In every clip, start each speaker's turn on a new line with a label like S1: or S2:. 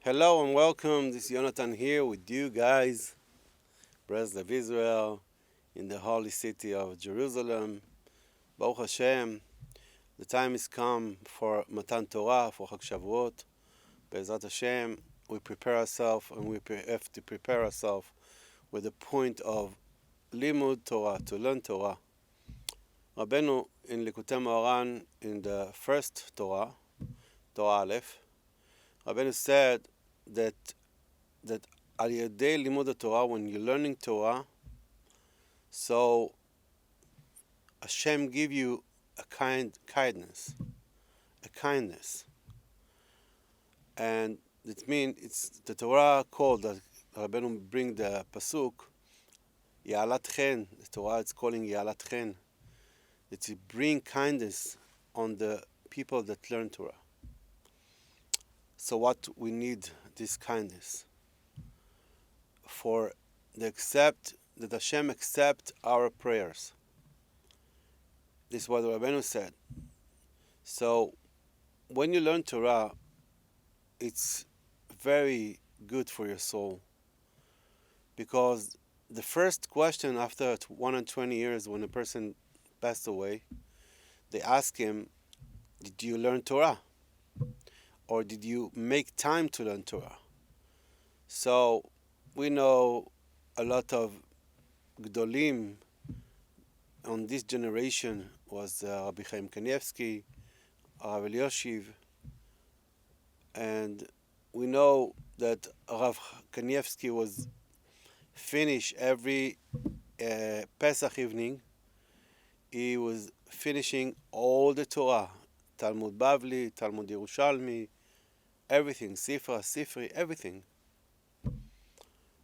S1: Hello and welcome. This is Yonatan here with you guys, Breslev, Israel, in the holy city of Jerusalem. Baruch Hashem, the time has come for Matan Torah, for Chag Shavuot. Be'ezrat Hashem, we prepare ourselves and we have to prepare ourselves with the point of Limud Torah, to learn Torah. Rabbeinu in Likutei Moharan, in the first Torah, Torah Aleph, Rabbeinu said that al yedei limud Torah, when you're learning Torah, so Hashem give you a kindness, and it means it's the Torah called that Rabbeinu bring the pasuk Yalat Chen. The Torah is calling Yalat Chen. That it bring kindness on the people that learn Torah. So what we need this kindness for that Hashem accept our prayers. This is what Rabbeinu said. So when you learn Torah, it's very good for your soul, because the first question after 120 years, when a person passed away, they ask him, did you learn Torah? Or did you make time to learn Torah? So we know a lot of Gdolim on this generation was Rabbi Chaim Kanievsky, Rav Elioshiv, and we know that Rav Kanievsky was finish every Pesach evening. He was finishing all the Torah, Talmud Bavli, Talmud Yerushalmi, everything, Sifra, Sifri, everything.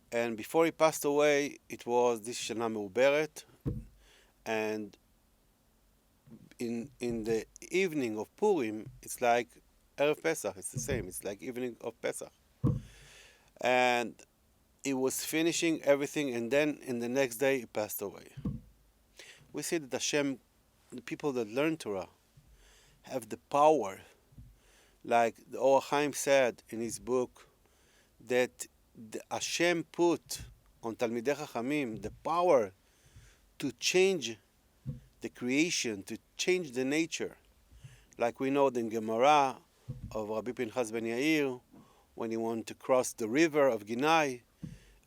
S1: And before he passed away, it was this Shana Meuberet, and in the evening of Purim, it's like Erev Pesach, it's the same, it's like evening of Pesach. And he was finishing everything, and then in the next day, he passed away. We see that Hashem, the people that learn Torah, have the power, like the Or Chaim said in his book, that Hashem put on Talmidei Chachamim the power to change the creation, to change the nature. Like we know the Gemara of Rabbi Pinchas ben Yair, when he wanted to cross the river of Ginai,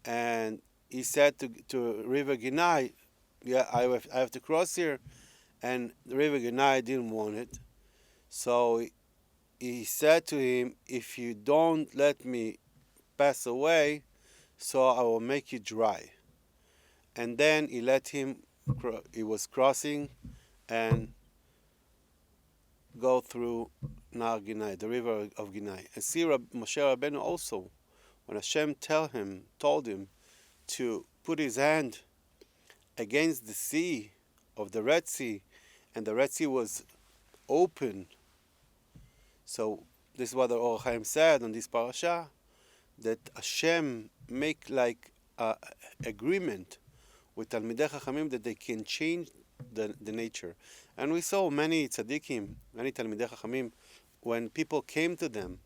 S1: and he said to River Ginai, yeah, I have to cross here, and the River Ginai didn't want it. So he said to him, if you don't let me pass away, so I will make you dry. And then he let him, he was crossing and go through Nar Ginai, the river of Ginai. And see Moshe Rabbeinu also, when Hashem told him to put his hand against the sea of the Red Sea, and the Red Sea was open. So this is what the Or Chaim said on this parasha, that Hashem make like a agreement with Talmidei Chachamim that they can change the nature. And we saw many tzaddikim, many Talmidei Chachamim, when people came to them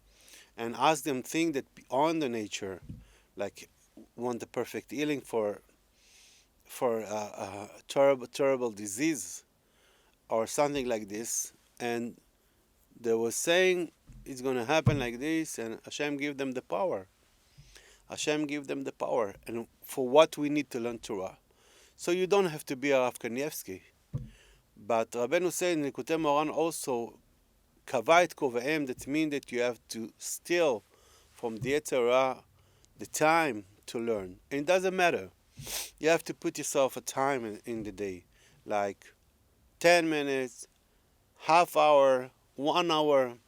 S1: and asked them things that beyond the nature, like want the perfect healing for a terrible disease or something like this, and they were saying it's going to happen like this, and Hashem give them the power. Hashem give them the power, and for what we need to learn Torah. So you don't have to be a Rav Kanievsky. But Rabbeinu said in Likutei Moharan also, Kavait kove'em, that means that you have to steal from the Yetzer Hara the time to learn. And it doesn't matter. You have to put yourself a time in the day, like 10 minutes, half hour, 1 hour,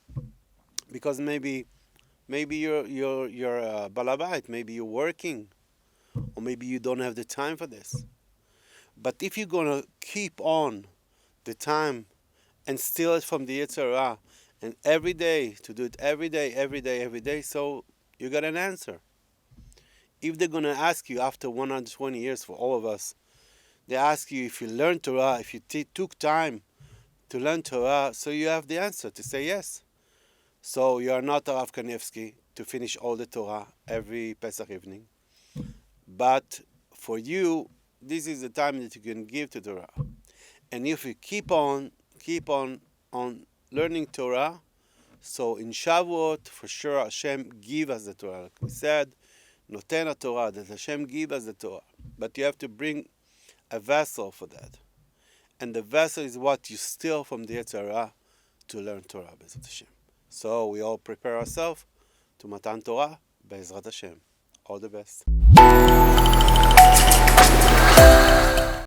S1: because maybe you're balabait, maybe you're working, or maybe you don't have the time for this. But if you're gonna keep on the time and steal it from the Yetzer Hara, and every day to do it every day, so you got an answer. If they're gonna ask you after 120 years, for all of us, they ask you if you learned Torah, if you took time to learn Torah, so you have the answer to say yes. So you are not a Rav Kanievsky. to finish all the Torah every Pesach evening. But for you, this is the time that you can give to Torah. And if you keep on learning Torah, so in Shavuot, for sure, Hashem give us the Torah. Like we said, Noten Torah, that Hashem give us the Torah. But you have to bring a vessel for that. And the vessel is what you steal from the Yetzer Hara to learn Torah, Bezrat Hashem. So we all prepare ourselves to Matan Torah, Bezrat Hashem. All the best.